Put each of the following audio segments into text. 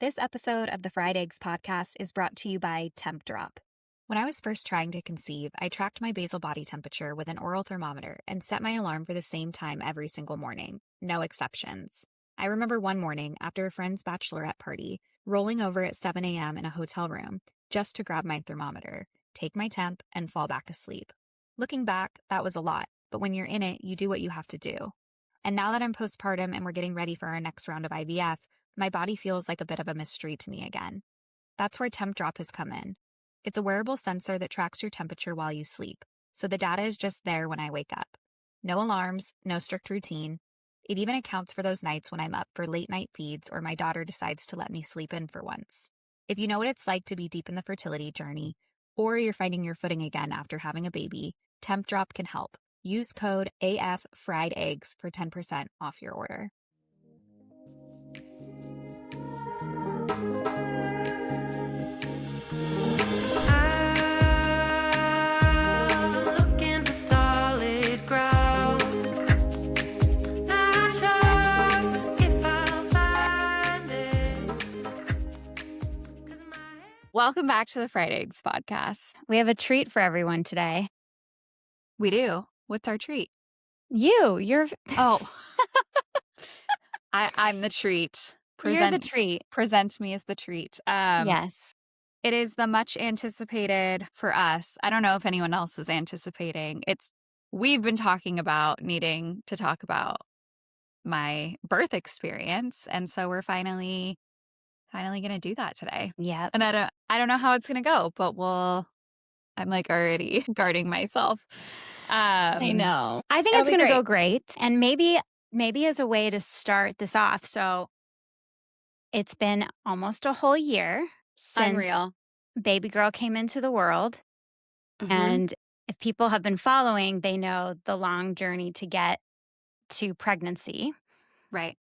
This episode of the Fried Eggs podcast is brought to you by Temp Drop. When I was first trying to conceive, I tracked my basal body temperature with an oral thermometer and set my alarm for the same time every single morning. No exceptions. I remember one morning after a friend's bachelorette party, rolling over at 7 a.m. in a hotel room just to grab my thermometer, take my temp, and fall back asleep. Looking back, that was a lot, but when you're in it, you do what you have to do. And now that I'm postpartum and we're getting ready for our next round of IVF, my body feels like a bit of a mystery to me again. That's where Temp Drop has come in. It's a wearable sensor that tracks your temperature while you sleep, so the data is just there when I wake up. No alarms, no strict routine. It even accounts for those nights when I'm up for late night feeds or my daughter decides to let me sleep in for once. If you know what it's like to be deep in the fertility journey, or you're finding your footing again after having a baby, Temp Drop can help. Use code AFFriedEggs for 10% off your order. Welcome back to the Fried Eggs podcast. We have a treat for everyone today. We do. What's our treat? You're Oh, I'm the treat. You're the treat. Present me as the treat. Yes. It is the much anticipated for us. I don't know if anyone else is anticipating. We've been talking about needing to talk about my birth experience, and so we're finally going to do that today. Yeah. And I don't know how it's going to go, but I'm like already guarding myself. I know. I think it's going to go great. And maybe as a way to start this off. So it's been almost a whole year since Unreal. baby girl came into the world. Mhm. And if people have been following, they know the long journey to get to pregnancy. Right.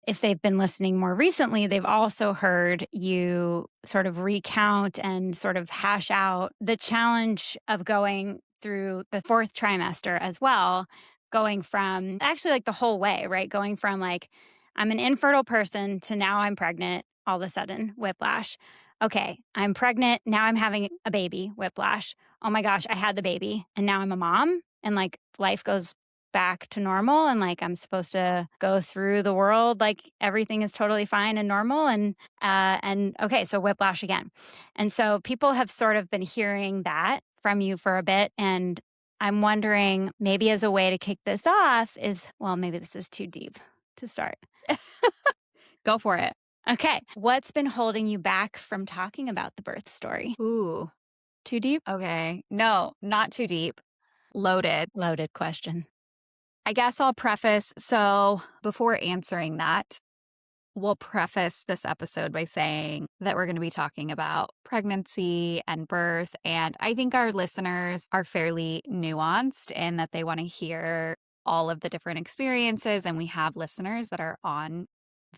If they've been listening more recently, they've also heard you sort of recount and sort of hash out the challenge of going through the fourth trimester as well, going from actually like the whole way, right? Going from like, I'm an infertile person to now I'm pregnant, all of a sudden, whiplash. Okay, I'm pregnant. Now I'm having a baby, whiplash. Oh my gosh, I had the baby and now I'm a mom and like life goes back to normal and like I'm supposed to go through the world like everything is totally fine and normal and okay, so whiplash again. And so people have sort of been hearing that from you for a bit, and I'm wondering, maybe as a way to kick this off is, well, maybe this is too deep to start. Go for it. Okay, what's been holding you back from talking about the birth story? Ooh. Too deep? Okay. No, not too deep. Loaded Question. I guess I'll preface. So before answering that, we'll preface this episode by saying that we're going to be talking about pregnancy and birth. And I think our listeners are fairly nuanced in that they want to hear all of the different experiences. And we have listeners that are on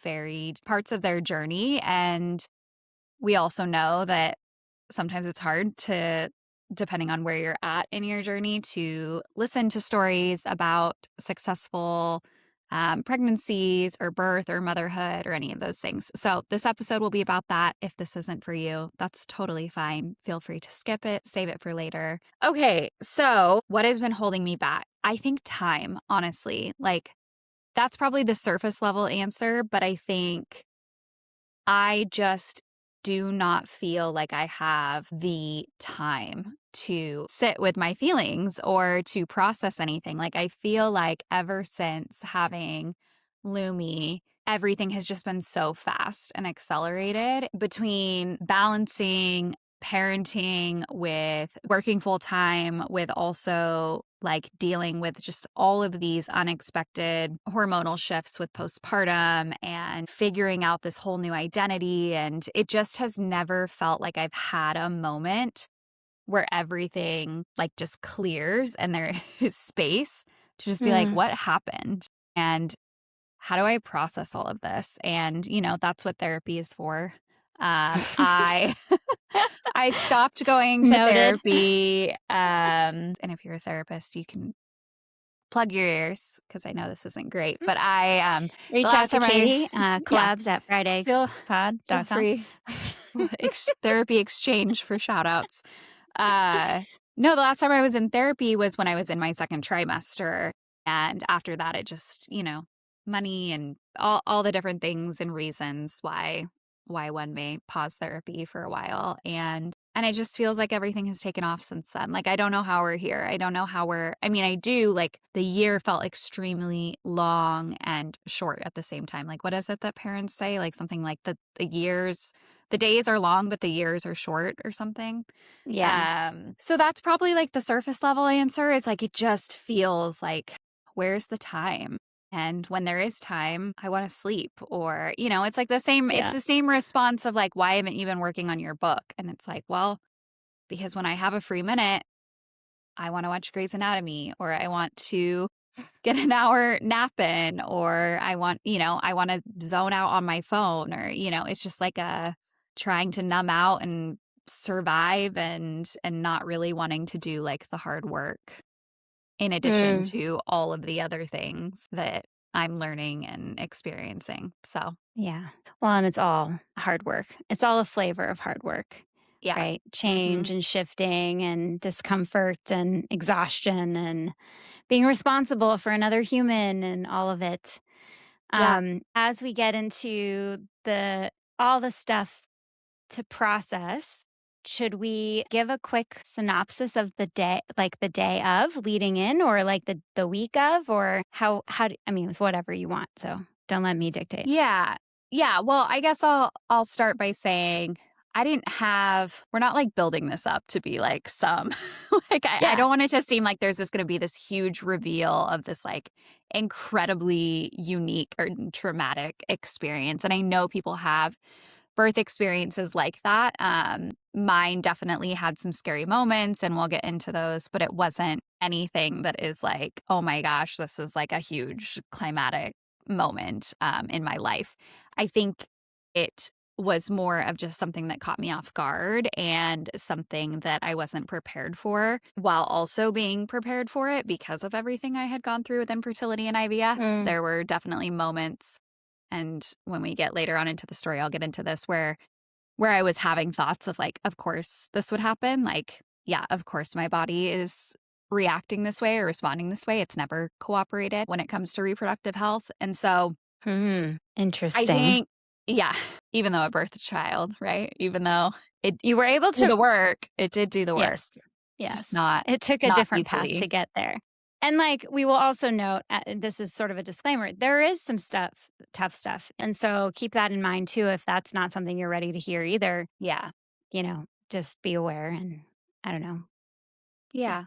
varied parts of their journey. And we also know that sometimes it's hard to, depending on where you're at in your journey, to listen to stories about successful pregnancies or birth or motherhood or any of those things. So this episode will be about that. If this isn't for you, that's totally fine. Feel free to skip it, save it for later. Okay, so what has been holding me back? I think time, honestly. Like, that's probably the surface level answer, but I think I just do not feel like I have the time to sit with my feelings or to process anything. Like, I feel like ever since having Lumi, everything has just been so fast and accelerated between balancing parenting with working full time, with also like dealing with just all of these unexpected hormonal shifts with postpartum and figuring out this whole new identity. And it just has never felt like I've had a moment where everything like just clears and there is space to just be like, what happened? And how do I process all of this? And, that's what therapy is for. I I stopped going to Noted. therapy. And if you're a therapist, you can plug your ears because I know this isn't great, but I the Reach out last to time I Katie, yeah, collabs at feel friedeggspod.com. free. Therapy exchange for shout outs. No, the last time I was in therapy was when I was in my second trimester. And after that, it just, money and all the different things and reasons why one may pause therapy for a while. And it just feels like everything has taken off since then. Like I don't know how we're here. I don't know how I do, like the year felt extremely long and short at the same time. Like what is it that parents say? Like something like the days are long, but the years are short or something. Yeah. So that's probably like the surface level answer is like, it just feels like, where's the time? And when there is time, I want to sleep or, it's like it's Yeah. the same response of like, why haven't you been working on your book? And it's like, well, because when I have a free minute, I want to watch Grey's Anatomy or I want to get an hour nap in or I want to zone out on my phone or, it's just like a trying to numb out and survive and not really wanting to do like the hard work in addition Mm, to all of the other things that I'm learning and experiencing. So, yeah. Well, and it's all hard work. It's all a flavor of hard work, yeah. right? Change Mhm. and shifting and discomfort and exhaustion and being responsible for another human and all of it. Yeah. As we get into the all the stuff to process, should we give a quick synopsis of the day, like the day of leading in or like the week of or I mean, it's whatever you want. So don't let me dictate. Yeah. Yeah, well, I guess I'll start by saying we're not like building this up to be like some like I Yeah. don't want it to seem like there's just going to be this huge reveal of this like incredibly unique or traumatic experience. And I know people have birth experiences like that. Mine definitely had some scary moments and we'll get into those, but it wasn't anything that is like, oh my gosh, this is like a huge climatic moment in my life. I think it was more of just something that caught me off guard and something that I wasn't prepared for while also being prepared for it because of everything I had gone through with infertility and IVF. Mm, There were definitely moments and when we get later on into the story, I'll get into this where I was having thoughts of like, of course this would happen. Like, yeah, of course my body is reacting this way or responding this way. It's never cooperated when it comes to reproductive health. And so I interesting. think, yeah, even though it birthed a child, right? Even though it You were able did to the work, it did do the work, yes. just Yes. not It took a not different path to easily. get there. And like we will also note this is sort of a disclaimer. There is some stuff, tough stuff. And so keep that in mind too if that's not something you're ready to hear either, Yeah. just be aware and I don't know. Yeah.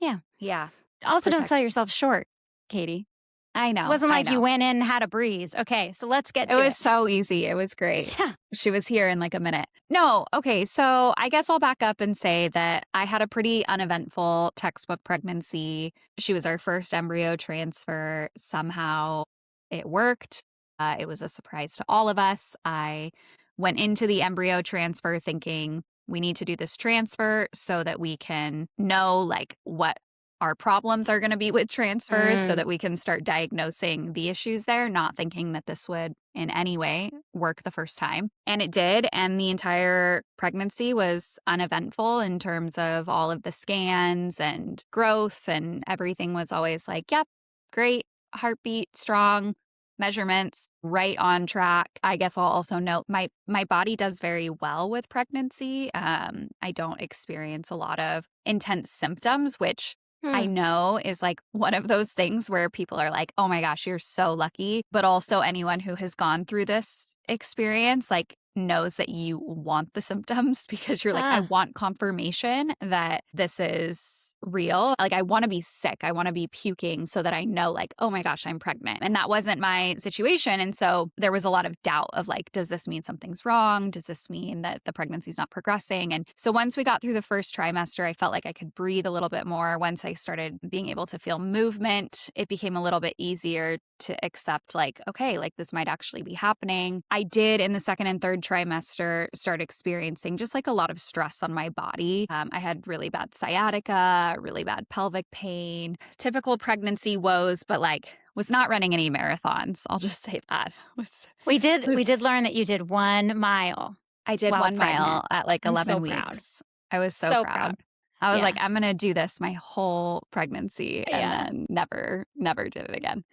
Yeah. Yeah. Also don't Protect. sell yourself short, Katie. I It know. wasn't I like you know. went in and had a breeze. Okay, so let's get It to was it. so easy. It was great. Yeah. She was here in like a minute. No, okay. So I guess I'll back up and say that I had a pretty uneventful textbook pregnancy. She was our first embryo transfer. Somehow it worked. It was a surprise to all of us. I went into the embryo transfer thinking we need to do this transfer so that we can know like what our problems are going to be with transfers so Mm, that we can start diagnosing the issues there, not thinking that this would in any way work the first time. And it did. And the entire pregnancy was uneventful in terms of all of the scans and growth, and everything was always like, yep, great, heartbeat, strong. Measurements right on track. I guess I'll also note my body does very well with pregnancy. I don't experience a lot of intense symptoms, which I hmm. know is like one of those things where people are like, oh my gosh, you're so lucky. But also, anyone who has gone through this experience, like, knows that you want the symptoms because you're like, I Ah, want confirmation that this is real. Like, I want to be sick. I want to be puking so that I know, like, oh my gosh, I'm pregnant. And that wasn't my situation. And so there was a lot of doubt of like, does this mean something's wrong? Does this mean that the pregnancy's not progressing? And so once we got through the first trimester, I felt like I could breathe a little bit more. Once I started being able to feel movement, it became a little bit easier to accept, like, okay, like this might actually be happening. I did in the second and third trimester start experiencing just like a lot of stress on my body. I had really bad sciatica, really bad pelvic pain, typical pregnancy woes, but like was not running any marathons. I'll just say that. We Was did learn that you did 1 mile I did while 1 mile pregnant. at like I'm so 11 proud. weeks. I was so So proud. proud. I was like, Yeah. I'm gonna do this my whole pregnancy and Yeah. then never did it again.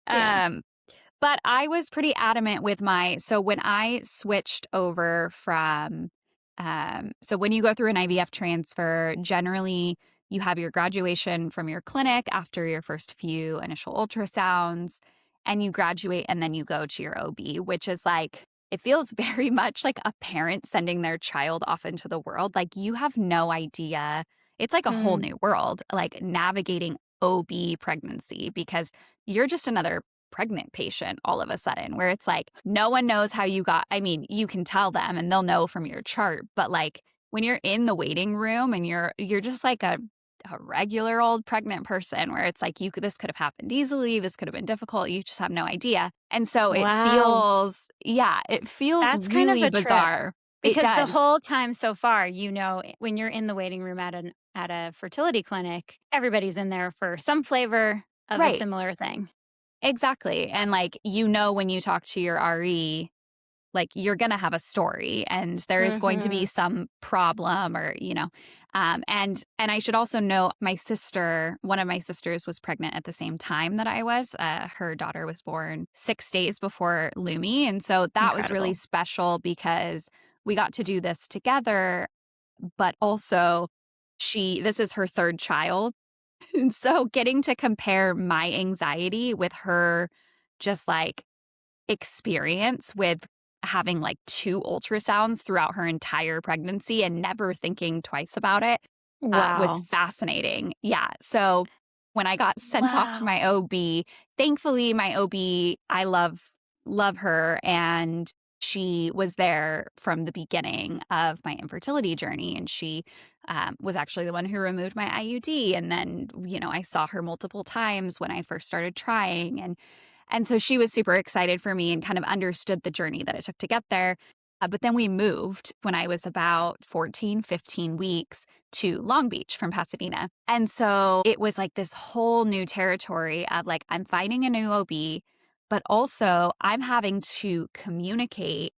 Yeah. Um, but I was pretty adamant with so when I switched over from, so when you go through an IVF transfer, generally you have your graduation from your clinic after your first few initial ultrasounds, and you graduate and then you go to your OB, which is like, it feels very much like a parent sending their child off into the world. Like you have no idea. It's like a whole Mm. new world, like navigating OB pregnancy because you're just another pregnant patient all of a sudden, where it's like no one knows how you got. I mean, you can tell them and they'll know from your chart, but like when you're in the waiting room and you're just like a regular old pregnant person, where it's like this could have happened easily, this could have been difficult, you just have no idea. And so it Wow. feels, yeah, it feels That's kind of really a trip bizarre. It because the does. whole time so far, when you're in the waiting room at a fertility clinic, everybody's in there for some flavor of a Right. similar thing. Exactly. And like when you talk to your RE, like you're going to have a story and there is going to be Mhm. some problem, or and I should also note, one of my sisters was pregnant at the same time that I was. Her daughter was born 6 days before Lumi, and so that was really Incredible. special because we got to do this together. But also, this is her third child, and so getting to compare my anxiety with her, just like experience with having like 2 ultrasounds throughout her entire pregnancy and never thinking twice about it, was Wow. fascinating. Yeah, so when I got sent off to Wow. my OB, thankfully my OB, I love her, and she was there from the beginning of my infertility journey, and she, was actually the one who removed my IUD, and then, I saw her multiple times when I first started trying, and so she was super excited for me and kind of understood the journey that it took to get there. But then we moved when I was about 14, 15 weeks to Long Beach from Pasadena. And so it was like this whole new territory of like, I'm finding a new OB, but also I'm having to communicate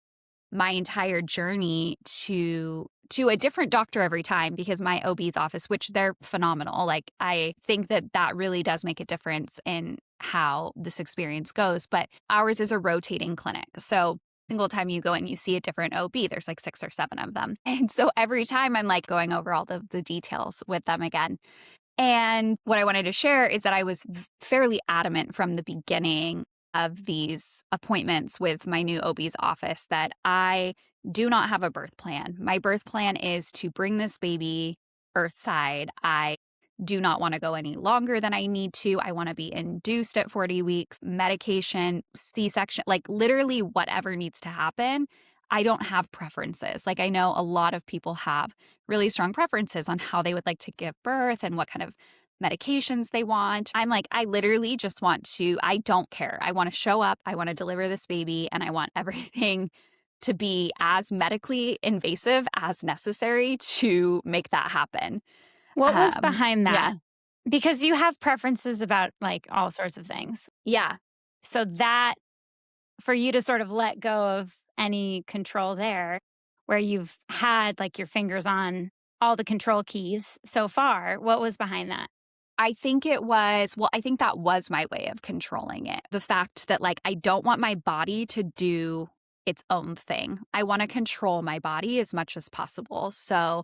my entire journey to a different doctor every time, because my OB's office, which they're phenomenal. Like I think that really does make a difference in how this experience goes, but ours is a rotating clinic. So single time you go in, you see a different OB. There's like 6 or 7 of them. And so every time I'm like going over all the details with them again. And what I wanted to share is that I was fairly adamant from the beginning of these appointments with my new OB's office that I do not have a birth plan. My birth plan is to bring this baby earthside. I do not want to go any longer than I need to. I want to be induced at 40 weeks, medication, C-section, like literally whatever needs to happen. I don't have preferences. Like I know a lot of people have really strong preferences on how they would like to give birth and what kind of medications they want. I'm like, I literally just I don't care. I want to show up, I want to deliver this baby, and I want everything to be as medically invasive as necessary to make that happen. What was behind that? Yeah. Because you have preferences about, like, all sorts of things. Yeah. So that for you to sort of let go of any control there, where you've had, like, your fingers on all the control keys so far, what was behind that? I think that was my way of controlling it. The fact that, like, I don't want my body to do its own thing. I want to control my body as much as possible. So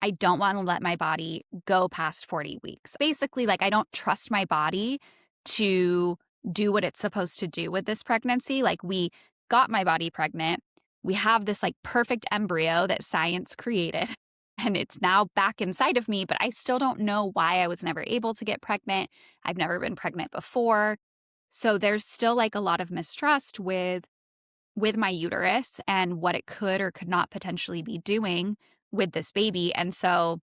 I don't want to let my body go past 40 weeks. Basically, like, I don't trust my body to do what it's supposed to do with this pregnancy. Like, we got my body pregnant. We have this like perfect embryo that science created, and it's now back inside of me, but I still don't know why I was never able to get pregnant. I've never been pregnant before. So there's still like a lot of mistrust with my uterus and what it could or could not potentially be doing with this baby. And so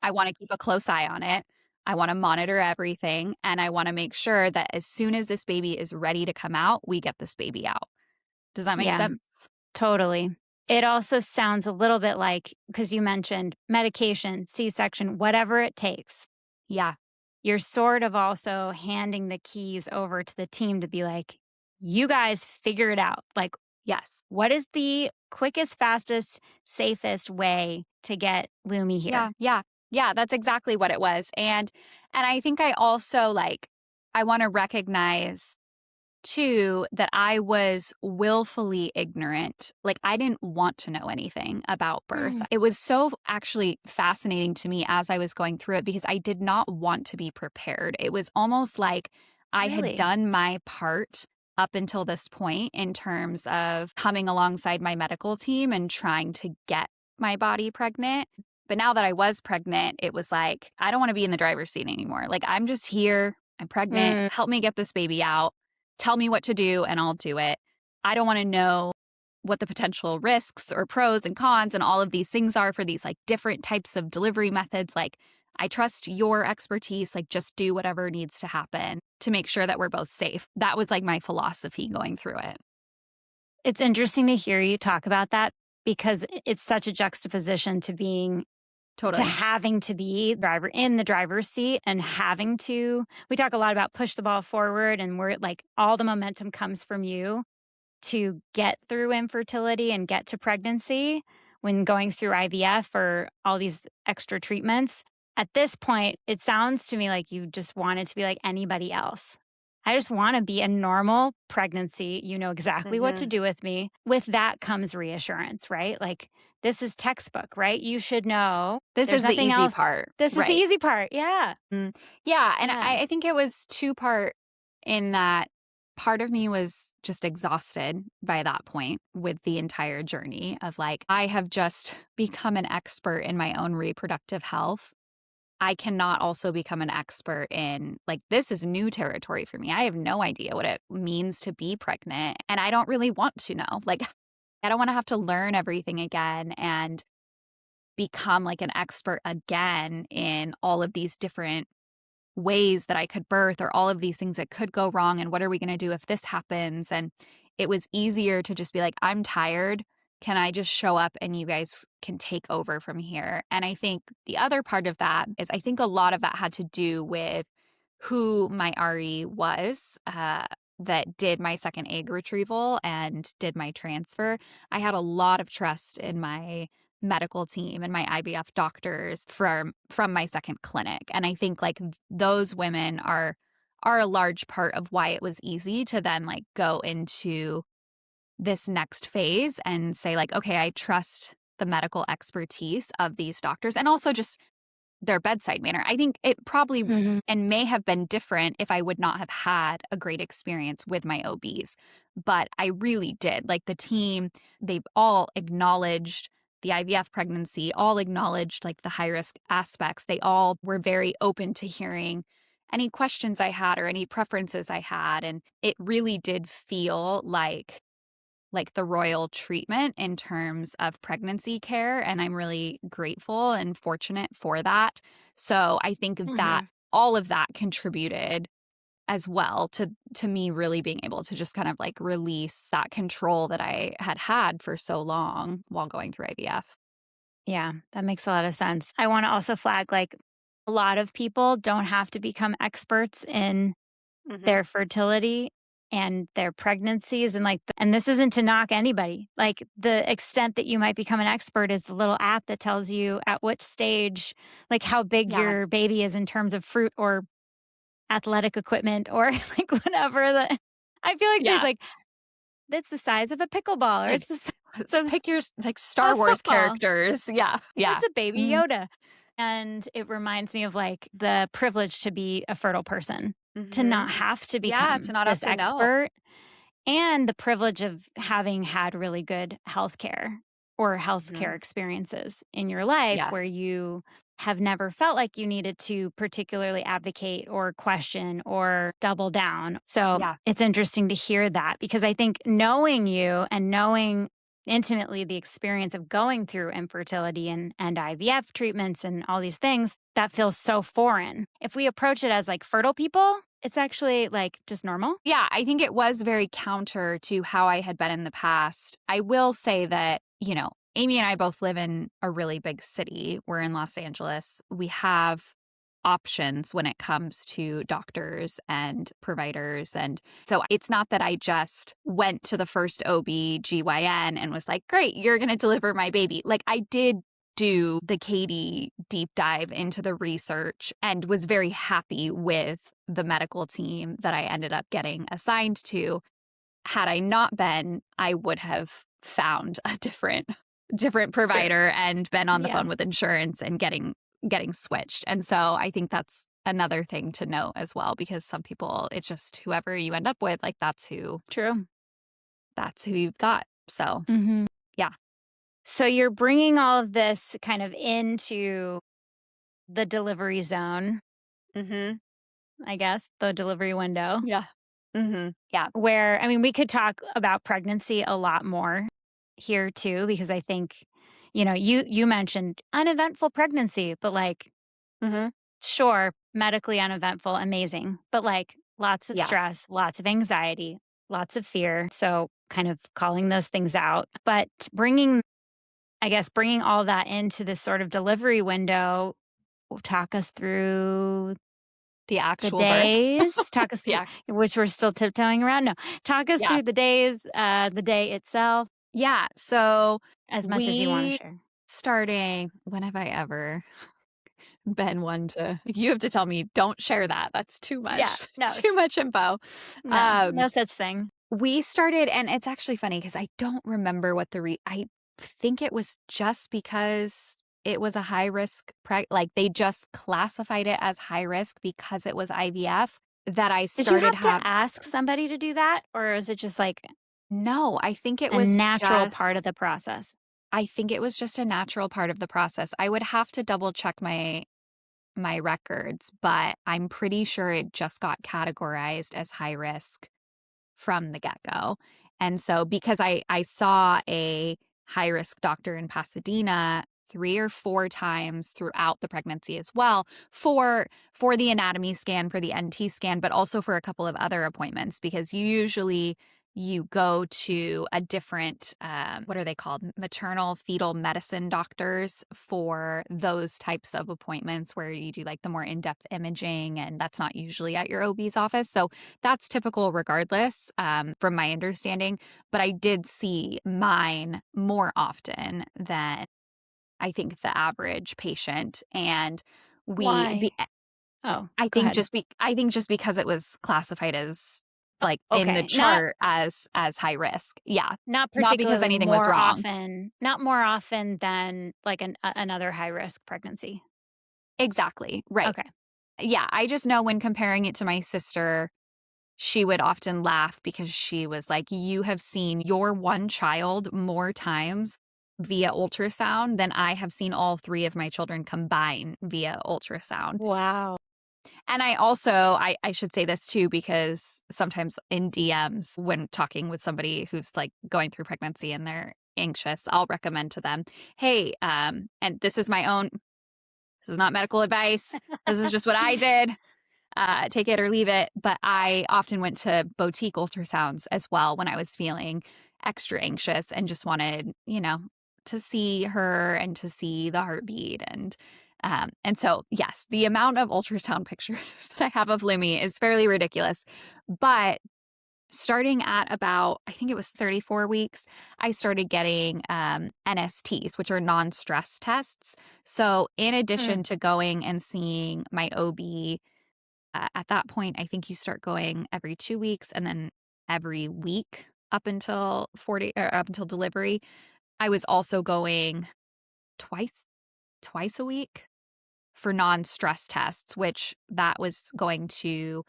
I want to keep a close eye on it. I want to monitor everything. And I want to make sure that as soon as this baby is ready to come out, we get this baby out. Does that make Yeah, sense? totally. It also sounds a little bit like, because you mentioned medication, C-section, whatever it takes. Yeah. You're sort of also handing the keys over to the team to be like, you guys figure it out. Like, Yes. what is the quickest, fastest, safest way to get Lumi here? Yeah, yeah. Yeah, that's exactly what it was. And I think I also I want to recognize too that I was willfully ignorant. Like I didn't want to know anything about birth. Mm, It was so actually fascinating to me as I was going through it because I did not want to be prepared. It was almost like I had really? done my part up until this point in terms of coming alongside my medical team and trying to get my body pregnant. But now that I was pregnant, it was like, I don't want to be in the driver's seat anymore. Like, I'm just here. I'm pregnant. Mm, Help me get this baby out. Tell me what to do and I'll do it. I don't want to know what the potential risks or pros and cons and all of these things are for these different types of delivery methods. Like, I trust your expertise. Like, just do whatever needs to happen to make sure that we're both safe. That was my philosophy going through it. it's interesting to hear you talk about that because it's such a juxtaposition to Totally. having to be driver in the driver's seat and having to we talk a lot about push the ball forward and where like all the momentum comes from you to get through infertility and get to pregnancy when going through IVF or all these extra treatments. At this point, it sounds to me like you just wanted to be like anybody else. I just want to be a normal pregnancy. You know exactly what to Hmm. do with me. With that comes reassurance, right? Like this is textbook, right? You should know This there's is the nothing easy else. part. This is the Right. easy part. Yeah. Yeah. And Yeah. I think it was two-part in that part of me was just exhausted by that point with the entire journey of I have just become an expert in my own reproductive health. I cannot also become an expert in this is new territory for me. I have no idea what it means to be pregnant. And I don't really want to know. I don't want to have to learn everything again and become an expert again in all of these different ways that I could birth or all of these things that could go wrong and what are we going to do if this happens. And it was easier to just be like, I'm tired. Can I just show up and you guys can take over from here? And I think the other part of that is I think a lot of that had to do with who my RE was, that did my second egg retrieval and did my transfer. I had a lot of trust in my medical team and my IVF doctors from my second clinic. And I think those women are a large part of why it was easy to then go into this next phase and say okay, I trust the medical expertise of these doctors and also just their bedside manner. I think it probably Hmm. and may have been different if I would not have had a great experience with my OBs, but I really did. The team, they've all acknowledged the IVF pregnancy, all acknowledged the high risk aspects. They all were very open to hearing any questions I had or any preferences I had. And it really did feel like the royal treatment in terms of pregnancy care. And I'm really grateful and fortunate for that. So I think that Hmm. all of that contributed as well to me really being able to just kind of release that control that I had had for so long while going through IVF. Yeah, that makes a lot of sense. I want to also flag a lot of people don't have to become experts in Hmm. their fertility and their pregnancies and and this isn't to knock anybody. Like the extent that you might become an expert is the little app that tells you at which stage like how big Yeah. your baby is in terms of fruit or athletic equipment or whatever the I feel like there's Yeah. that's the size of a pickleball or Like it's the size let's of pick your Star a Wars football. characters. Yeah. Yeah. It's a baby Mm-hmm. Yoda. And it reminds me of the privilege to be a fertile person, to Mm-hmm. not have to Yeah. To become not have this to know. expert, and the privilege of having had really good healthcare or Hmm. healthcare experiences in your life where Yes. you have never felt like you needed to particularly advocate or question or double down. So Yeah. it's interesting to hear that because I think knowing you and knowing intimately the experience of going through infertility and IVF treatments and all these things, that feels so foreign. If we approach it as fertile people, it's actually just normal. Yeah, I think it was very counter to how I had been in the past. I will say that Amy and I both live in a really big city. We're in Los Angeles. We have options when it comes to doctors and providers. And so it's not that I just went to the first OB/GYN and was like, great, you're going to deliver my baby. Like, I did do the Kayti deep dive into the research and was very happy with the medical team that I ended up getting assigned to. Had I not been, I would have found a different Sure. provider and been on the Yeah. phone with insurance and getting switched. And so I think that's another thing to note as well, because some people, it's just whoever you end up with, like True. that's who you've got. So Mhm. yeah. So you're bringing all of this kind of into the delivery zone, Mm-hmm. I guess, the delivery window, Yeah. Mm-hmm. Yeah. where, I mean, we could talk about pregnancy a lot more here too, because I think, you mentioned uneventful pregnancy, but like, Mm-hmm. sure, medically uneventful, amazing, but like lots of Yeah. stress, lots of anxiety, lots of fear. So kind of calling those things out, but bringing all that into this sort of delivery window, talk us through The the actual birth. days, talk us through Yeah. which we're still tiptoeing around. No, talk us Yeah. through the days, the day itself, Yeah. So as much as you want to we share. starting, when have I ever been one to, you have to tell me, don't share that. That's too Yeah, much, no, too much info. no, Um, no such thing. we started, and it's actually funny because I don't remember what I think it was just because it was a high risk, like they just classified it as high risk because it was IVF that I Did you started have to have. ask somebody to do that, or is it just like No, I think it a was natural part just, of the process? I think it was just a natural part of the process. I would have to double check my records, but I'm pretty sure it just got categorized as high risk from the get-go. And so because I saw a high risk doctor in Pasadena 3 or 4 times throughout the pregnancy as well for the anatomy scan, for the NT scan, but also for a couple of other appointments, because you go to a different, what are they called? Maternal fetal medicine doctors for those types of appointments where you do like the more in-depth imaging, and that's not usually at your OB's office. So that's typical regardless, from my understanding. But I did see mine more often than I think the average patient. And we, Why? Oh, I go think ahead. I think just because it was classified as like in the Okay, not chart as high risk. Yeah. not Not because particularly anything was more wrong. often, not more often than like another high risk pregnancy. Exactly. Right. Okay. Yeah. I just know when comparing it to my sister, she would often laugh because she was like, "You have seen your one child more times via ultrasound than I have seen all 3 of my children combine via ultrasound." Wow. And I also, I should say this too, because sometimes in DMs when talking with somebody who's, like, going through pregnancy and they're anxious, I'll recommend to them, "Hey, and this is not medical advice. This is just what I did. Take it or leave it." But I often went to boutique ultrasounds as well when I was feeling extra anxious and just wanted, to see her and to see the heartbeat. And so, yes, the amount of ultrasound pictures that I have of Lumi is fairly ridiculous. But starting at about, I think it was 34 weeks, I started getting NSTs, which are non stress tests. So, in Mm, addition to going and seeing my OB, at that point, I think you start going every 2 weeks and then every week up until 40 or up until delivery. I was also going twice twice a week for non-stress tests, which that was going to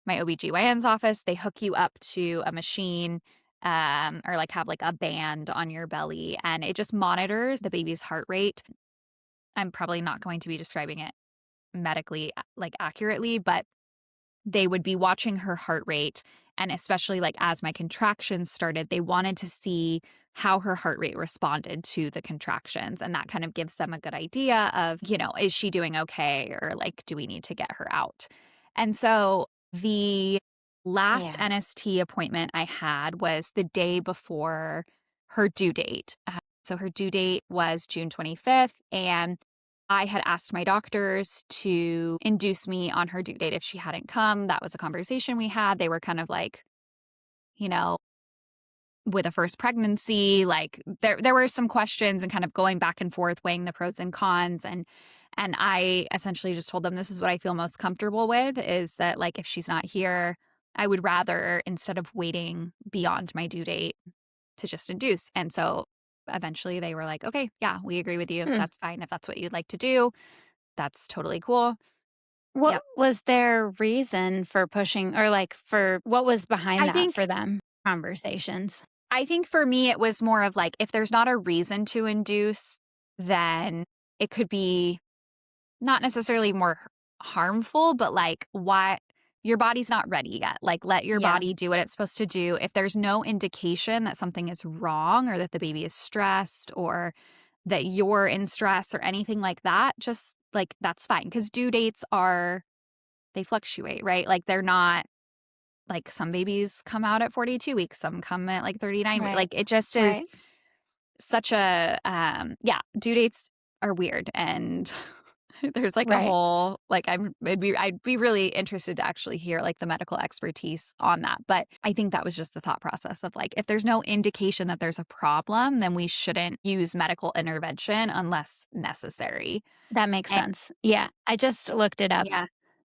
my OBGYN's office. They hook you up to a machine, or like have like a band on your belly, and it just monitors the baby's heart rate. I'm probably not going to be describing it medically like accurately, but they would be watching her heart rate. And especially like as my contractions started, they wanted to see how her heart rate responded to the contractions. And that kind of gives them a good idea of, is she doing okay? Or like, do we need to get her out? And so the last yeah. NST appointment I had was the day before her due date. So her due date was June 25th. And I had asked my doctors to induce me on her due date if she hadn't come. That was a conversation we had. They were kind of like, you know, with a first pregnancy, like there were some questions and kind of going back and forth, weighing the pros and cons. And I essentially just told them this is what I feel most comfortable with, is that like if she's not here, I would rather, instead of waiting beyond my due date, to just induce. And so eventually they were like, okay, yeah, we agree with you. Hmm. That's fine. If that's what you'd like to do, that's totally cool. What Yep. was their reason for pushing, or like for what was behind I that for think them conversations? I think for me it was more of like if there's not a reason to induce, then it could be not necessarily more harmful, but like why your body's not ready yet. Like let your Yeah, body do what it's supposed to do. If there's no indication that something is wrong or that the baby is stressed or that you're in stress or anything like that, just like that's fine. Because due dates they fluctuate, right? Like they're not like some babies come out at 42 weeks, some come at like 39 weeks. right, Like it just is right, such a yeah, due dates are weird and there's like a right. whole like I'd be really interested to actually hear like the medical expertise on that. But I think that was just the thought process of like if there's no indication that there's a problem, then we shouldn't use medical intervention unless necessary. That makes And sense. Yeah, I just looked it up. yeah.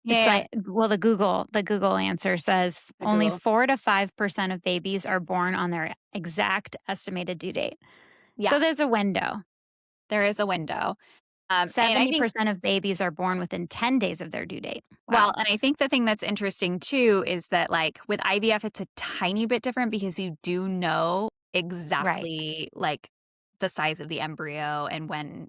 Yeah, It's yeah, like, well, the Google answer says the only Google. 4 to 5% of babies are born on their exact estimated due date. Yeah, So there's a window. there is a window. And I think 70% of babies are born within 10 days of their due date. well, Wow. and I think the thing that's interesting too is that like with IVF, it's a tiny bit different because you do know Right. exactly like the size of the embryo and The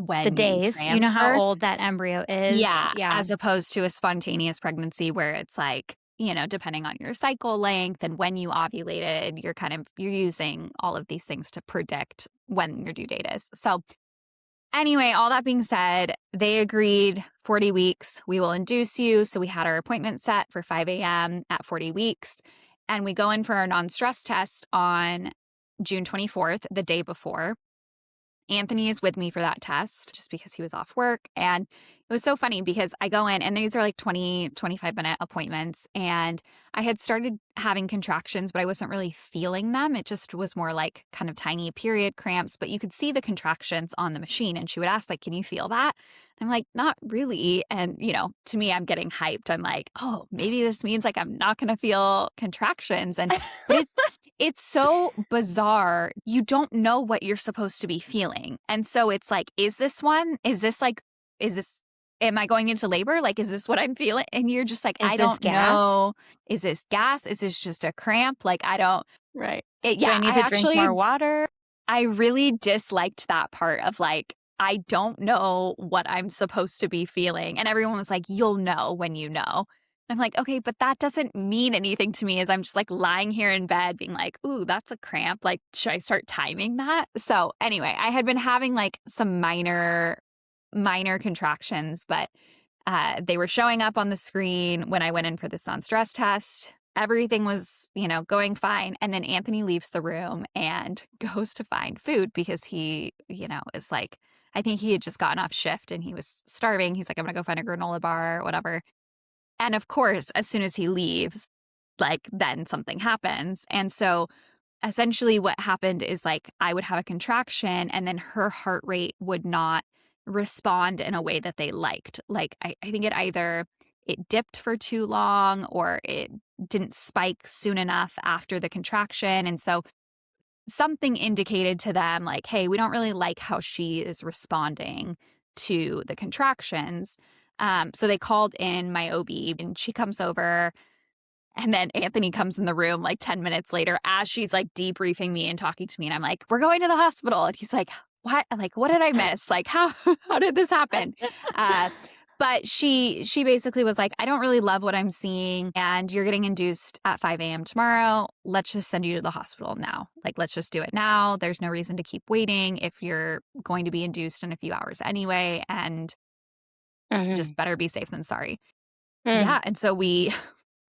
when you days, you know how transfer. old that embryo is? Yeah, Yeah, as opposed to a spontaneous pregnancy where it's like, depending on your cycle length and when you ovulated, you're using all of these things to predict when your due date is. So anyway, all that being said, they agreed 40 weeks, we will induce you. So we had our appointment set for 5 a.m. at 40 weeks. And we go in for our non stress test on June 24th, the day before. Anthony is with me for that test just because he was off work. And it was so funny because I go in and these are like 25-minute appointments. And I had started having contractions, but I wasn't really feeling them. It just was more like kind of tiny period cramps, but you could see the contractions on the machine. And she would ask, like, can you feel that? I'm like, not really. And, to me, I'm getting hyped. I'm like, oh, maybe this means like I'm not going to feel contractions. But it's so bizarre. You don't know what you're supposed to be feeling. And so it's like, is this one? Is this, am I going into labor? Like, is this what I'm feeling? And you're just like, is I this don't gas? know. Is this gas? Is this just a cramp? Like, I don't, Right. Do I yeah, need to drink more water? I really disliked that part of like, I don't know what I'm supposed to be feeling. And everyone was like, you'll know when you know. I'm like, okay, but that doesn't mean anything to me as I'm just like lying here in bed being like, ooh, that's a cramp. Like, should I start timing that? So anyway, I had been having like some minor contractions, but they were showing up on the screen when I went in for this on stress test. Everything was, going fine. And then Anthony leaves the room and goes to find food because he, is like, I think he had just gotten off shift and he was starving. He's like, I'm going to go find a granola bar or whatever. And of course, as soon as he leaves, like then something happens. And so essentially what happened is like I would have a contraction and then her heart rate would not respond in a way that they liked. Like I think it dipped for too long or it didn't spike soon enough after the contraction. And so something indicated to them like, hey, we don't really like how she is responding to the contractions. So they called in my OB and she comes over and then Anthony comes in the room like 10 minutes later as she's like debriefing me and talking to me. And I'm like, we're going to the hospital. And he's like, what? Like, what did I miss? Like, how did this happen? Uh, but she basically was like, I don't really love what I'm seeing. And you're getting induced at 5 a.m. tomorrow. Let's just send you to the hospital now. Like, let's just do it now. There's no reason to keep waiting if you're going to be induced in a few hours anyway. And Mhm. just better be safe than sorry. Mm. Yeah. And so we're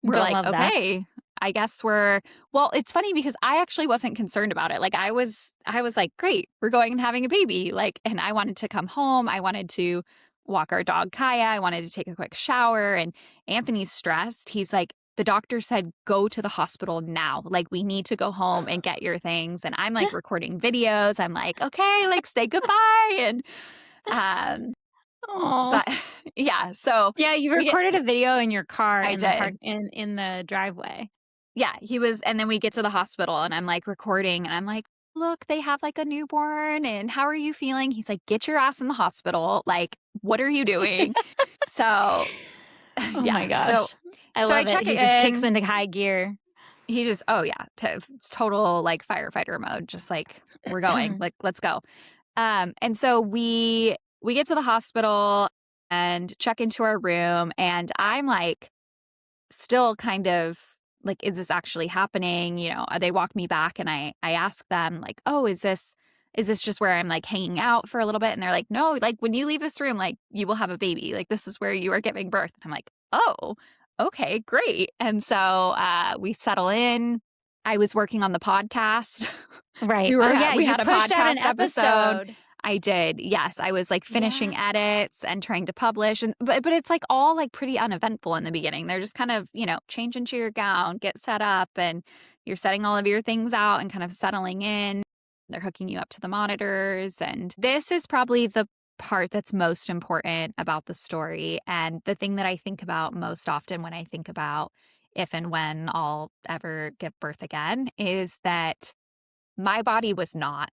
Don't like, love that. okay, I guess well, it's funny because I actually wasn't concerned about it. Like I was like, great, we're going and having a baby. Like, and I wanted to come home. I wanted to walk our dog Kaya. I wanted to take a quick shower. And Anthony's stressed. He's like, the doctor said, go to the hospital now. Like, we need to go home and get your things. And I'm like recording videos. I'm like, okay, like say goodbye. And Oh. but yeah, so Yeah, you we get recorded a video in your car I in the park did. in the driveway. Yeah, and then we get to the hospital and I'm like recording and I'm like, look, they have like a newborn and how are you feeling? He's like, get your ass in the hospital. Like, what are you doing? So, Oh my yeah. So, gosh. I so I love it. check He it just kicks in. into high gear. He just, oh yeah, total like firefighter mode. Just like, we're going, like, let's go. And so we get to the hospital and check into our room and I'm like, still kind of like, is this actually happening? You know, they walk me back and I ask them like, oh, is this just where I'm like hanging out for a little bit? And they're like, no, like when you leave this room, like you will have a baby. Like this is where you are giving birth. And I'm like, oh, okay, great. And so we settle in. I was working on the podcast. Right. Oh yeah, We you had a pushed out an podcast episode. episode. I did. Yes, I was like Yeah. finishing edits and trying to publish and but it's like all like pretty uneventful in the beginning. They're just kind of, change into your gown, get set up and you're setting all of your things out and kind of settling in. They're hooking you up to the monitors and this is probably the part that's most important about the story and the thing that I think about most often when I think about if and when I'll ever give birth again is that my body was not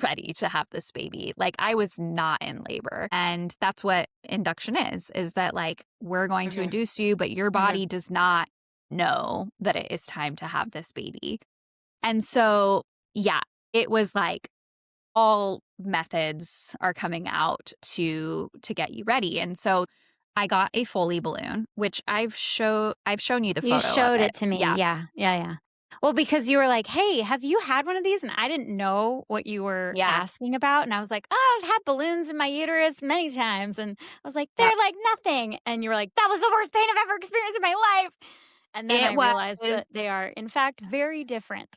ready to have this baby. Like I was not in labor. And that's what induction is that like we're going to Mhm. induce you, but your Mhm. body does not know that it is time to have this baby. And so, yeah, it was like all methods are coming out to get you ready. And so I got a Foley balloon, which I've shown you the You photo of showed it. it to me. Yeah. Yeah. Yeah, yeah. Well, because you were like, "Hey, have you had one of these?" And I didn't know what you were Yeah. asking about, and I was like, "Oh, I've had balloons in my uterus many times." And I was like, Yeah. "They're like nothing." And you were like, "That was the worst pain I've ever experienced in my life." And then I It was realized that they are in fact very different.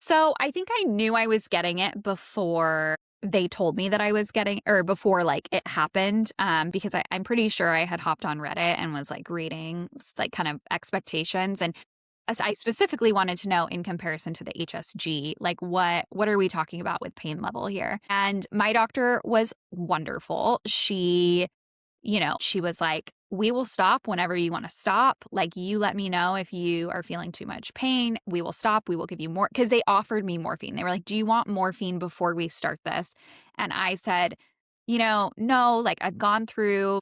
So I think I knew I was getting it before they told me that I was getting, or before like it happened, because I'm pretty sure I had hopped on Reddit and was like reading like kind of expectations, and as I specifically wanted to know in comparison to the HSG, like what are we talking about with pain level here? And my doctor was wonderful. She was like, we will stop whenever you want to stop. Like, you let me know if you are feeling too much pain. We will stop. We will give you more. Because they offered me morphine. They were like, do you want morphine before we start this? And I said, no, like, I've gone through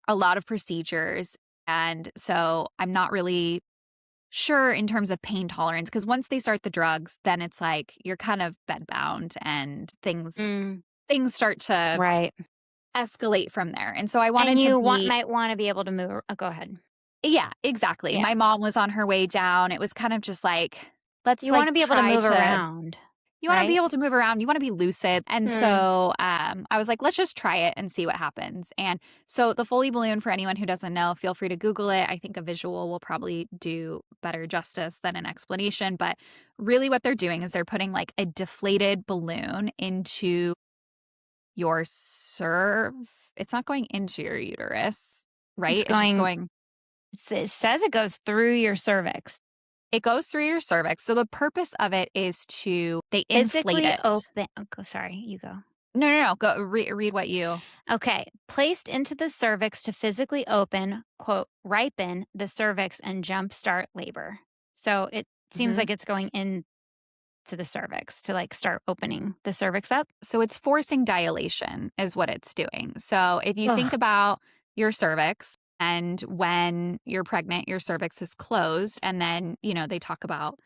a lot of procedures. And so I'm not really sure in terms of pain tolerance. Because once they start the drugs, then it's like you're kind of bedbound and things. Mm, Things start to right. escalate from there. And so I And wanted to you be might wanna be able to move go ahead. Yeah, exactly. Yeah. My mom was on her way down. It was kind of just like, let's You like wanna be able to try move to around, you wanna be right? able to move around, you wanna be lucid. And Mm. so, I was like, let's just try it and see what happens. And so the Foley balloon, for anyone who doesn't know, feel free to Google it. I think a visual will probably do better justice than an explanation. But really what they're doing is they're putting like a deflated balloon into your it's not going into your uterus, It's right? It's just going going it says it goes through your cervix. It goes through your cervix. So the purpose of it is they inflate Physically it. open sorry, you go. No, no, no. Go read what you. Okay. Placed into the cervix to physically open, quote, "ripen" the cervix and jumpstart labor. So it seems Mhm. like it's going into the cervix to, like, start opening the cervix up. So it's forcing dilation is what it's doing. So if you think Ugh. about your cervix and when you're pregnant, your cervix is closed. And then, they talk about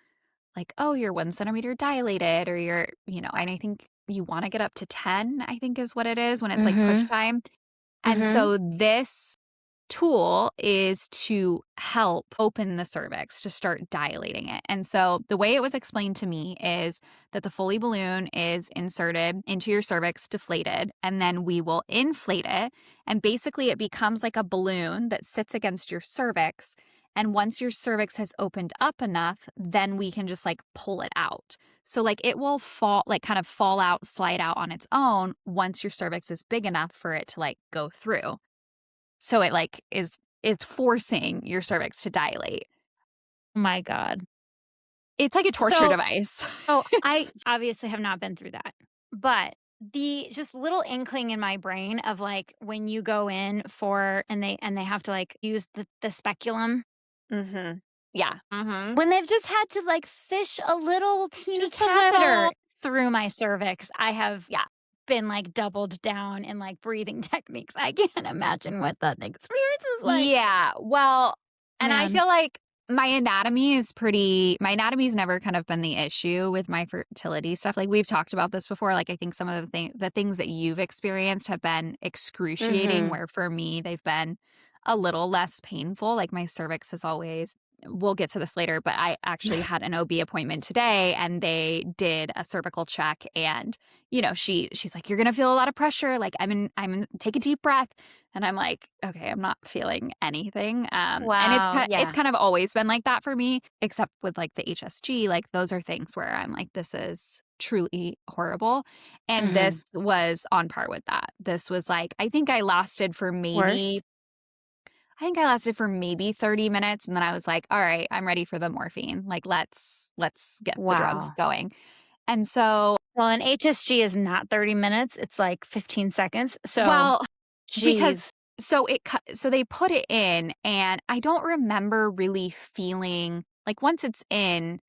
like, oh, you're 1 centimeter dilated or and I think you want to get up to 10, I think is what it is when it's like push Mhm. time. And Mhm. so this tool is to help open the cervix, to start dilating it. And so the way it was explained to me is that the Foley balloon is inserted into your cervix, deflated, and then we will inflate it. And basically, it becomes like a balloon that sits against your cervix. And once your cervix has opened up enough, then we can just like pull it out. So like it will fall, like kind of fall out, slide out on its own once your cervix is big enough for it to like go through. So it like it's forcing your cervix to dilate. Oh my God. It's like a torture So device. So, I It's obviously have not been through that, but the just little inkling in my brain of, like, when you go in for and they have to, like, use the speculum, Mhm. Yeah. Mhm. when they've just had to, like, fish a little teeny Just a little catheter through my cervix, I have yeah. been, like, doubled down in, like, breathing techniques. I can't imagine what that experience is like. Yeah. Well, and I Man. feel like my anatomy's never kind of been the issue with my fertility stuff. Like we've talked about this before. Like I think some of the things that you've experienced have been excruciating, Mhm. where for me they've been a little less painful. Like my cervix is always we'll get to this later, but I actually had an OB appointment today and they did a cervical check and she's like, you're gonna feel a lot of pressure. Like take a deep breath. And I'm like, okay, I'm not feeling anything. And Wow, it's yeah. kind of always been like that for me, except with like the HSG. Like those are things where I'm like, this is truly horrible. And Mhm. this was on par with that. This was like, Worse? I think I lasted for maybe 30 minutes, and then I was like, all right, I'm ready for the morphine. Like let's get the drugs Wow. going. And so, Well, an HSG is not 30 minutes, it's like 15 seconds, so well, because jeez. so they put it in and I don't remember really feeling like once it's in,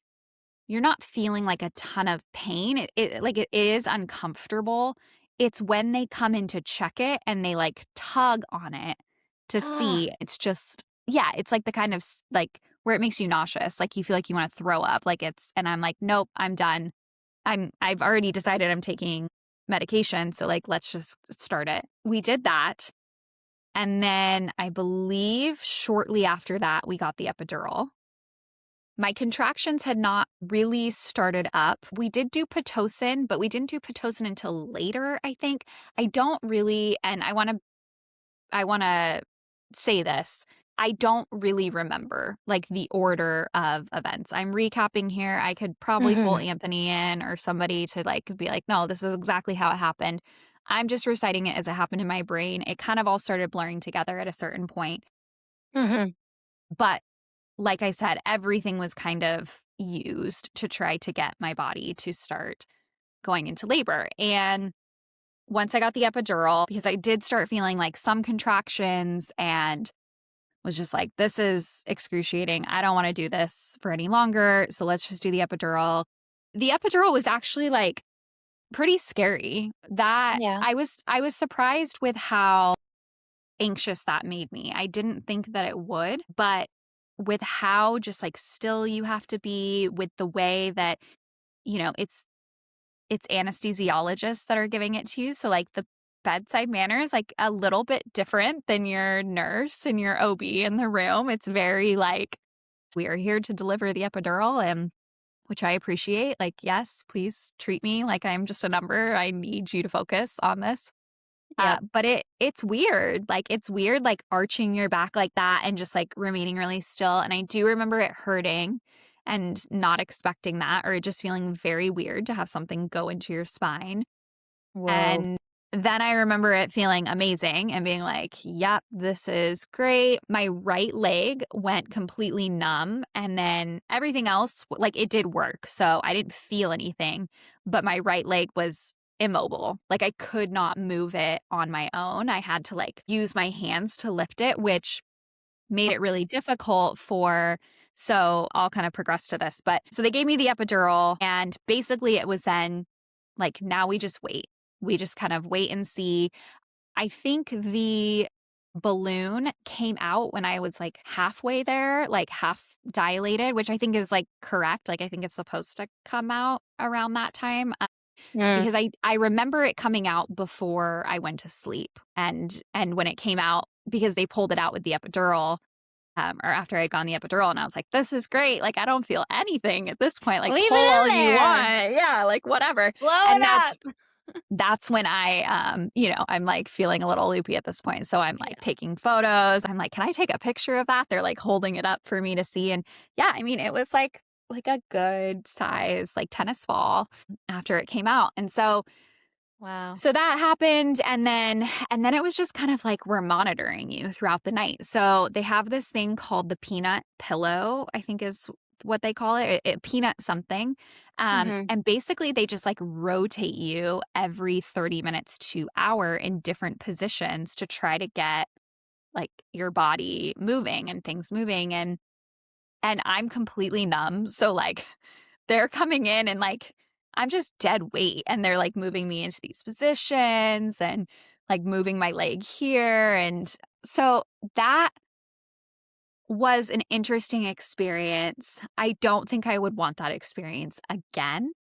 you're not feeling like a ton of pain. It is uncomfortable. It's when they come in to check it and they like tug on it to see. It's just yeah, it's like the kind of like where it makes you nauseous, like you feel like you want to throw up. Like it's and I'm like, nope, I'm done. I've already decided I'm taking medication, so like let's just start it. We did that. And then I believe shortly after that, we got the epidural. My contractions had not really started up. We did do Pitocin, but we didn't do Pitocin until later, I think. I don't really, and I want to say this. I don't really remember like the order of events. I'm recapping here. I could probably pull Mhm, Anthony in or somebody to like be like, no, this is exactly how it happened. I'm just reciting it as it happened in my brain. It kind of all started blurring together at a certain point. mhm. But like I said, everything was kind of used to try to get my body to start going into labor. And once I got the epidural, because I did start feeling like some contractions and was just like, this is excruciating. I don't want to do this for any longer. So let's just do the epidural. The epidural was actually like pretty scary. That Yeah. I was surprised with how anxious that made me. I didn't think that it would, but with how just like still you have to be with the way that, it's anesthesiologists that are giving it to you. So like the bedside manner is like a little bit different than your nurse and your OB in the room. It's very like, we are here to deliver the epidural and which I appreciate. Like, yes, please treat me like I'm just a number. I need you to focus on this. Yep. But it's weird. Like it's weird like arching your back like that and just like remaining really still. And I do remember it hurting and not expecting that or it just feeling very weird to have something go into your spine. Whoa. And then I remember it feeling amazing and being like, yep, this is great. My right leg went completely numb. And then everything else, like it did work. So I didn't feel anything, but my right leg was immobile. Like I could not move it on my own. I had to like use my hands to lift it, which made it really difficult for. So I'll kind of progress to this. But so they gave me the epidural, and basically it was then like, now we just wait. We just kind of wait and see. I think the balloon came out when I was like halfway there, like half dilated, which I think is like correct. Like, I think it's supposed to come out around that time. Mm, Because I remember it coming out before I went to sleep, and when it came out, because they pulled it out with the epidural, or after I'd gone the epidural, and I was like, "This is great, like, I don't feel anything at this point, like, leave pull it all in you there. want." Yeah, like, whatever, Blow it and up. that's when I'm like feeling a little loopy at this point. So I'm like Yeah. taking photos. I'm like, can I take a picture of that? They're like holding it up for me to see. And yeah, I mean, it was like a good size, like tennis ball after it came out. And so Wow. so that happened, and then it was just kind of like we're monitoring you throughout the night. So they have this thing called the peanut pillow, I think is what they call it peanut something. Mhm. And basically they just like rotate you every 30 minutes to hour in different positions to try to get like your body moving and things moving. And I'm completely numb. So like they're coming in and like I'm just dead weight and they're like moving me into these positions and like moving my leg here. And so that was an interesting experience. I don't think I would want that experience again,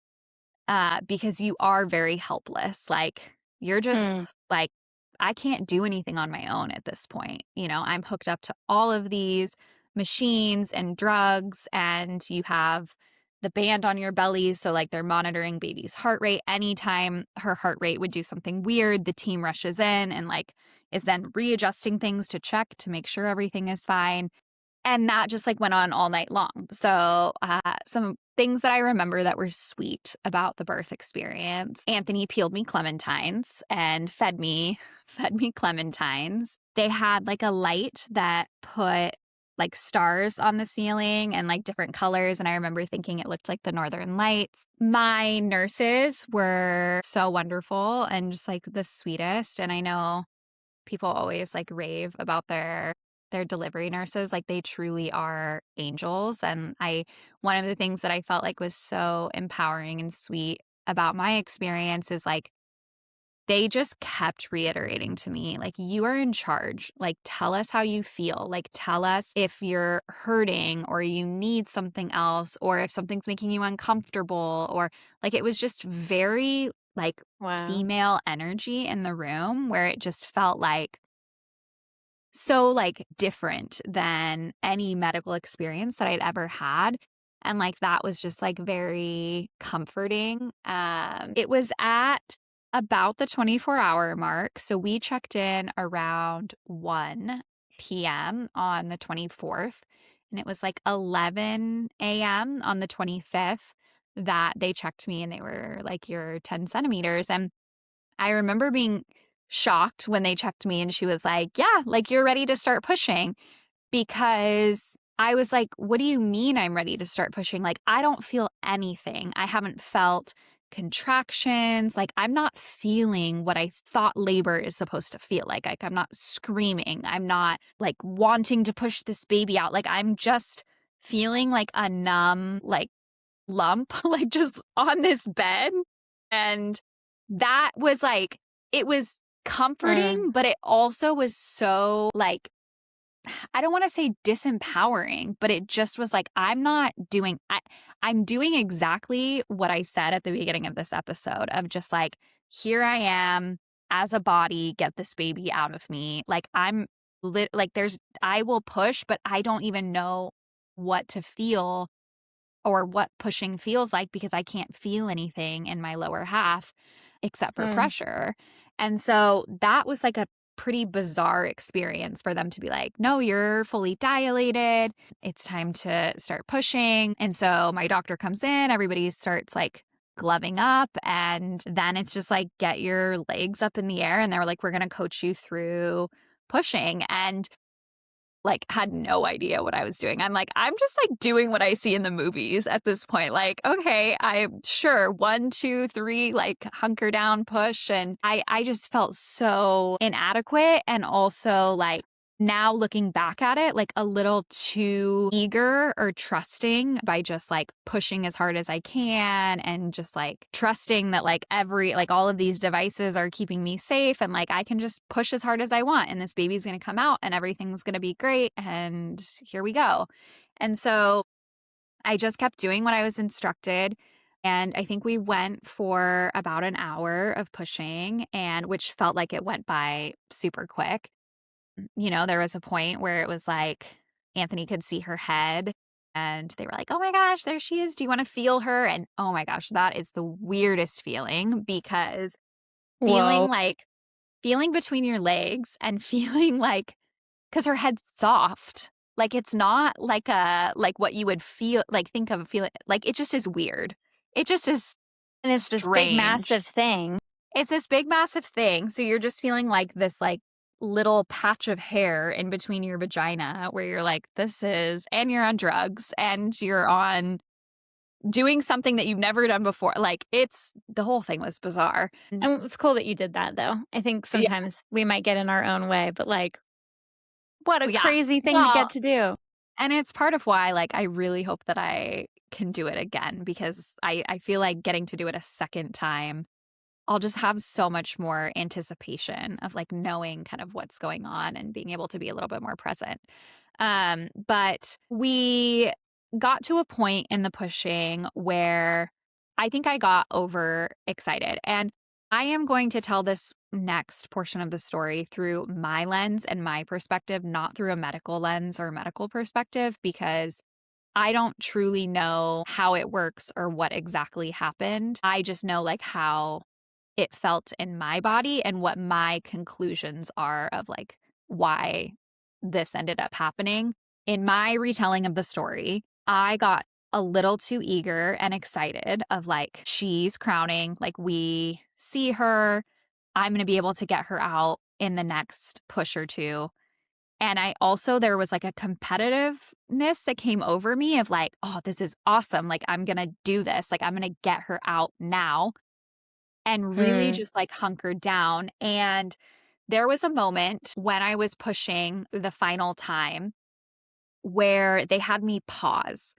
because you are very helpless. Like, you're just Mm. like, I can't do anything on my own at this point. I'm hooked up to all of these machines and drugs, and you have the band on your belly. So, like, they're monitoring baby's heart rate. Anytime her heart rate would do something weird, the team rushes in and, like, is then readjusting things to check to make sure everything is fine. And that just, like, went on all night long. So, some things that I remember that were sweet about the birth experience: Anthony peeled me clementines and fed me fed me clementines. They had, like, a light that put, like, stars on the ceiling and, like, different colors, and I remember thinking it looked like the Northern Lights. My nurses were so wonderful and just, like, the sweetest, and I know people always like rave about their delivery nurses. Like, they truly are angels. And I one of the things that I felt like was so empowering and sweet about my experience is like they just kept reiterating to me, like, you are in charge. Like, tell us how you feel. Like, tell us if you're hurting or you need something else or if something's making you uncomfortable. Or like, it was just very like Wow. female energy in the room where it just felt like so, like, different than any medical experience that I'd ever had, and, like, that was just, like, very comforting. It was at about the 24-hour mark, so we checked in around 1 p.m. on the 24th, and it was, like, 11 a.m. on the 25th that they checked me, and they were like, "You're 10 centimeters," and I remember being shocked when they checked me and she was like, "Yeah, like, you're ready to start pushing." Because I was like, "What do you mean I'm ready to start pushing? Like, I don't feel anything. I haven't felt contractions. Like, I'm not feeling what I thought labor is supposed to feel like. Like, I'm not screaming. I'm not like wanting to push this baby out. Like, I'm just feeling like a numb, like, lump, like, just on this bed." And that was like, it was Mm. comforting, but it also was so like, I don't want to say disempowering, but it just was like, I'm doing exactly what I said at the beginning of this episode of just like, here I am as a body, get this baby out of me. Like, I will push, but I don't even know what to feel or what pushing feels like because I can't feel anything in my lower half except for Mm. pressure. And so that was like a pretty bizarre experience for them to be like, "No, you're fully dilated. It's time to start pushing." And so my doctor comes in, everybody starts like gloving up, and then it's just like, get your legs up in the air, and they're like, "We're going to coach you through pushing." And like, had no idea what I was doing. I'm like, I'm just, like, doing what I see in the movies at this point. Like, okay, I'm sure 1, 2, 3, like, hunker down, push, and I just felt so inadequate and also, like, now looking back at it, like, a little too eager or trusting by just, like, pushing as hard as I can and just, like, trusting that, like, all of these devices are keeping me safe and, like, I can just push as hard as I want and this baby's gonna come out and everything's gonna be great, and here we go. And so I just kept doing what I was instructed, and I think we went for about an hour of pushing, and which felt like it went by super quick. There was a point where it was like Anthony could see her head and they were like, "Oh my gosh, there she is. Do you want to feel her?" And oh my gosh, that is the weirdest feeling because Whoa. feeling between your legs and feeling like, because her head's soft. Like, it's not like what you would feel, like, think of feeling, like, it just is weird. It just is And it's this big, strange. massive thing. It's this big, massive thing, so you're just feeling like this, like, little patch of hair in between your vagina where you're like, "This is," and you're on drugs, and you're on doing something that you've never done before. Like, it's the whole thing was bizarre. And And it's cool that you did that, though. I think yeah, sometimes we might get in our own way, but, like, what a yeah. crazy thing to Well, get to do. and it's part of why, like, I really hope that I can do it again because I feel like getting to do it a second time, I'll just have so much more anticipation of, like, knowing kind of what's going on and being able to be a little bit more present. But we got to a point in the pushing where I think I got overexcited. And I am going to tell this next portion of the story through my lens and my perspective, not through a medical lens or medical perspective, because I don't truly know how it works or what exactly happened. I just know, like, how it felt in my body and what my conclusions are of, like, why this ended up happening. In my retelling of the story, I got a little too eager and excited of, like, she's crowning, like, we see her, I'm gonna be able to get her out in the next push or 2. And I also there was, like, a competitiveness that came over me of, like, "Oh, this is awesome, like, I'm gonna do this, like, I'm gonna get her out now," and really Mm. just, like, hunkered down. And there was a moment when I was pushing the final time where they had me pause,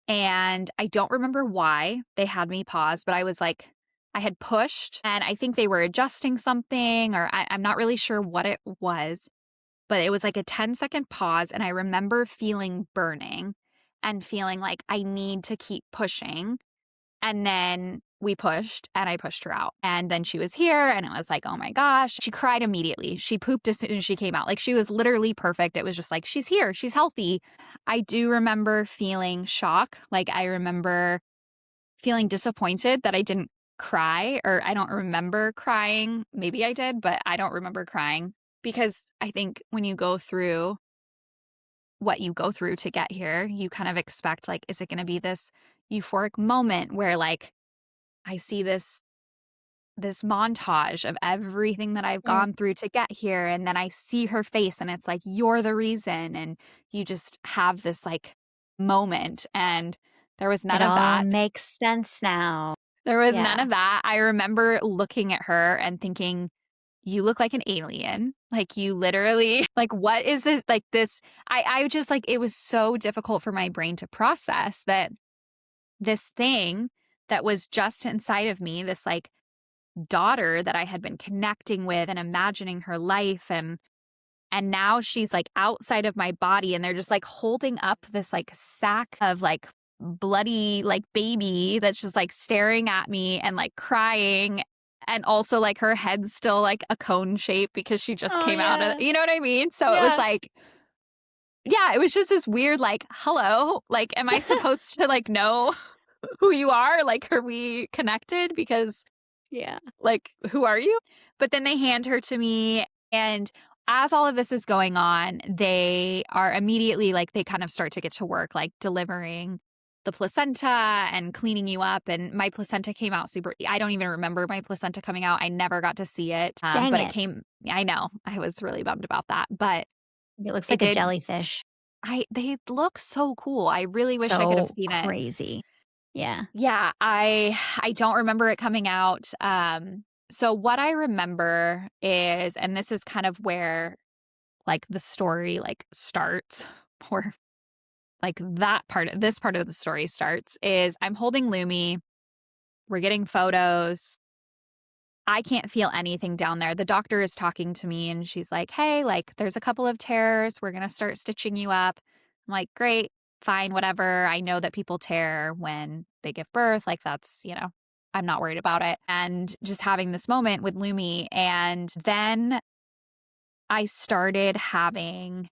and I don't remember why they had me pause, but I was like, I had pushed, and I think they were adjusting something, or I'm not really sure what it was, but it was like a 10-second pause, and I remember feeling burning and feeling like I need to keep pushing. And then we pushed, and I pushed her out. And then she was here, and it was like, oh my gosh. She cried immediately. She pooped as soon as she came out. Like, she was literally perfect. It was just like, she's here. She's healthy. I do remember feeling shock. Like, I remember feeling disappointed that I didn't cry, or I don't remember crying. Maybe I did, but I don't remember crying because I think when you go through what you go through to get here, you kind of expect, like, is it going to be this euphoric moment where, like, I see this montage of everything that I've Mm. gone through to get here, and then I see her face and it's like, you're the reason, and you just have this, like, moment, and there was It none of all that. makes sense now. There was none Yeah. of that. I remember looking at her and thinking, "You look like an alien." Like, you literally like, what is this? Like, this I just, like, it was so difficult for my brain to process that this thing that was just inside of me, this, like, daughter that I had been connecting with and imagining her life, and now she's, like, outside of my body, and they're just, like, holding up this, like, sack of, like, bloody, like, baby that's just, like, staring at me and, like, crying, and also, like, her head's still, like, a cone shape because she just Oh, came out of, yeah. you know what I mean? So it was Yeah. like, yeah, it was just this weird, like, "Hello?" Like, am I supposed to, like, know who you are? Like, are we connected? Because, Yeah. like, who are you? But then they hand her to me, and as all of this is going on, they are immediately, like, they kind of start to get to work, like, delivering the placenta and cleaning you up, and my placenta came out super I don't even remember my placenta coming out. I never got to see it, Dang but it it. came I know. I was really bummed about that, but It looks it like a did jellyfish. I they look so cool. I really wish I could have So seen it. crazy. Yeah. Yeah, I don't remember it coming out. So what I remember is, and this is kind of where, like, the story, like, starts, or, like, this part of the story starts, is I'm holding Lumi, we're getting photos. I can't feel anything down there. The doctor is talking to me and she's like, "Hey, like, there's a couple of tears. We're going to start stitching you up." I'm like, "Great, fine, whatever. I know that people tear when they give birth. Like, that's, I'm not worried about it." And just having this moment with Lumi. And then I started having,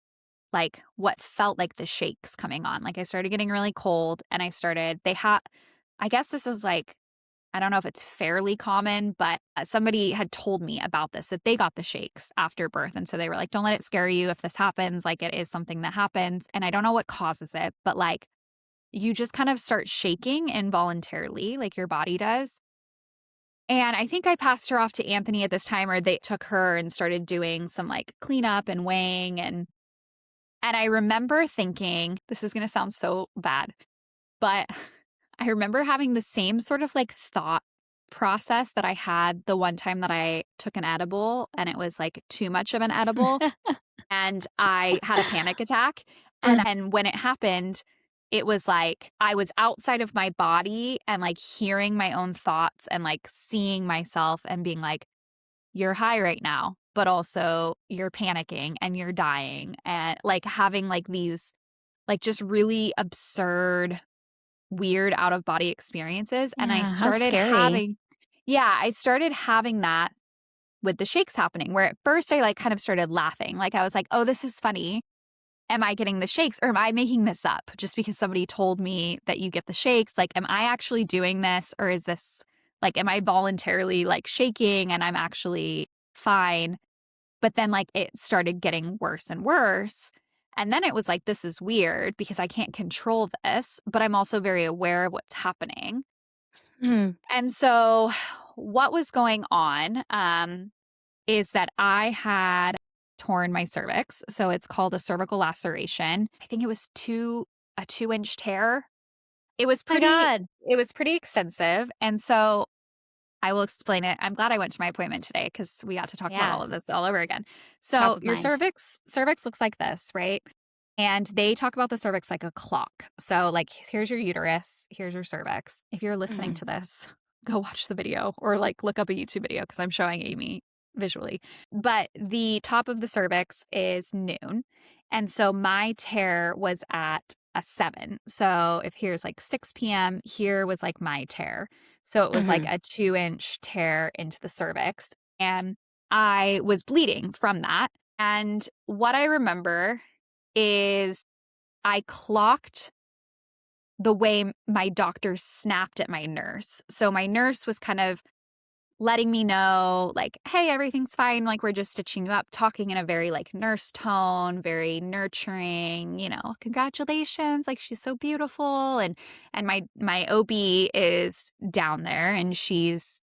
like, what felt like the shakes coming on. Like, I started getting really cold, and I guess this is like I don't know if it's fairly common, but somebody had told me about this, that they got the shakes after birth. And so they were like, don't let it scare you if this happens. Like, it is something that happens. And I don't know what causes it, but like, you just kind of start shaking involuntarily, like your body does. And I think I passed her off to Anthony at this time, or they took her and started doing some like cleanup and weighing. And I remember thinking, this is going to sound so bad, but I remember having the same sort of like thought process that I had the one time that I took an edible and it was like too much of an edible and I had a panic attack. And when it happened, it was like I was outside of my body and like hearing my own thoughts and like seeing myself and being like, you're high right now, but also you're panicking and you're dying. And like having like these like just really absurd, weird out of body experiences. And I Yeah, how started scary. having, yeah, I started having that with the shakes happening, where at first I like kind of started laughing. Like I was like, oh, this is funny. Am I getting the shakes or am I making this up just because somebody told me that you get the shakes? Like, am I actually doing this or is this like, am I voluntarily like shaking and I'm actually fine? But then like it started getting worse and worse. And then it was like, this is weird because I can't control this, but I'm also very aware of what's happening. Mm. And so what was going on is that I had torn my cervix. So it's called a cervical laceration. I think it was a 2-inch tear. It was My pretty God. it was pretty extensive. And so I will explain it. I'm glad I went to my appointment today because we got to talk about Yeah. all of this all over again. Top So of your mind. cervix looks like this, right? And they talk about the cervix like a clock. So like here's your uterus, here's your cervix. If you're listening Mhm. to this, go watch the video or like look up a YouTube video because I'm showing Amy visually. But the top of the cervix is noon. And so my tear was at a 7. So if here's like 6 p.m., here was like my tear. So it was like Mhm. a 2-inch tear into the cervix. And I was bleeding from that. And what I remember is I clocked the way my doctor snapped at my nurse. So my nurse was kind of letting me know, like, hey, everything's fine. Like, we're just stitching you up, talking in a very like nurse tone, very nurturing, congratulations. Like, she's so beautiful. And my OB is down there and she's,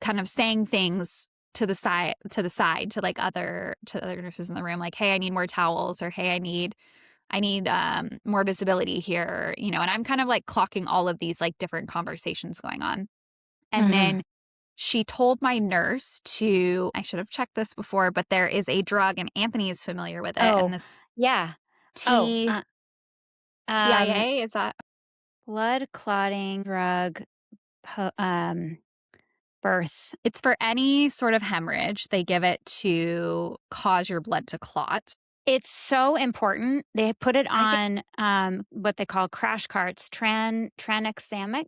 kind of saying things to like other nurses in the room, like, hey, I need more towels, or hey, I need more visibility here, and I'm kind of like clocking all of these like different conversations going on. And Mhm. then she told my nurse I should have checked this before, but there is a drug and Anthony is familiar with it. And Oh, this yeah. Oh, T um, TIA, is that blood clotting drug, po birth. it's for any sort of hemorrhage. They give it to cause your blood to clot. It's so important. They put it I think on, what they call crash carts, tranexamic,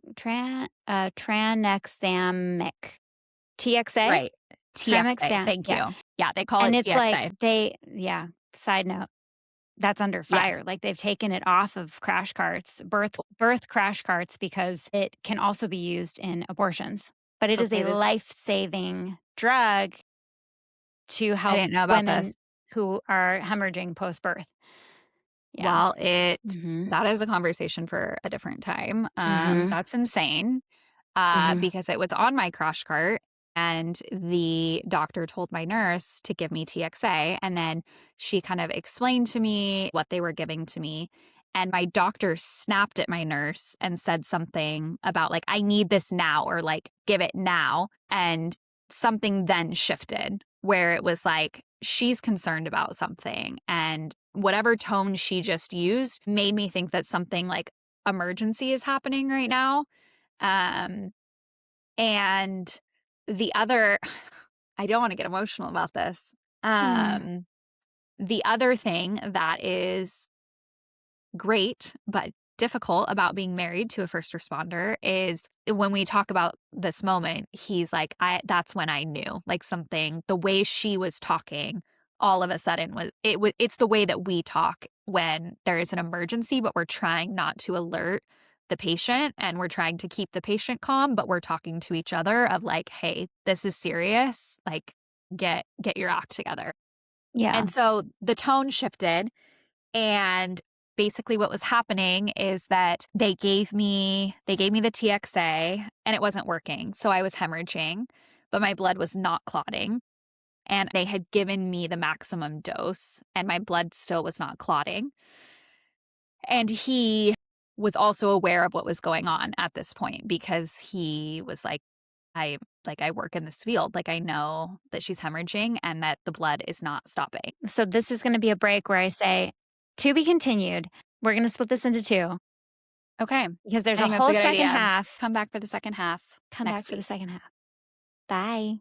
TXA? right. TXA. Tranexam Thank yeah, you. Yeah, they call and it it's like TXA. yeah, side note, that's under Yes. fire, like, they've taken it off of crash carts, birth crash carts, because it can also be used in abortions, but it is Okay, a this life-saving drug to I help didn't know about women this. who are hemorrhaging post-birth. Yeah. Well, Mhm. that is a conversation for a different time. Mhm. That's insane. Mhm. Because it was on my crash cart and the doctor told my nurse to give me TXA. And then she kind of explained to me what they were giving to me. And my doctor snapped at my nurse and said something about, like, I need this now, or like, give it now. And something then shifted where it was like, she's concerned about something. And whatever tone she just used made me think that something like emergency is happening right now. Um, and the other I don't wanna get emotional about this. Mm. Um, the other thing that is great, but difficult about being married to a first responder is when we talk about this moment, he's like, that's when I knew, like, something the way she was talking all of a sudden it's the way that we talk when there is an emergency, but we're trying not to alert the patient and we're trying to keep the patient calm, but we're talking to each other of like, "Hey, this is serious. Like, get your act together." Yeah. And so the tone shifted, and basically what was happening is that they gave me the TXA and it wasn't working. So I was hemorrhaging, but my blood was not clotting. And they had given me the maximum dose and my blood still was not clotting. And he was also aware of what was going on at this point because he was like, I work in this field. Like, I know that she's hemorrhaging and that the blood is not stopping. So this is going to be a break where I say, to be continued. We're going to split this into two Okay. because I there's a think that's a whole good second idea. half. Come back for the second half Come back next for the week. second half. Bye.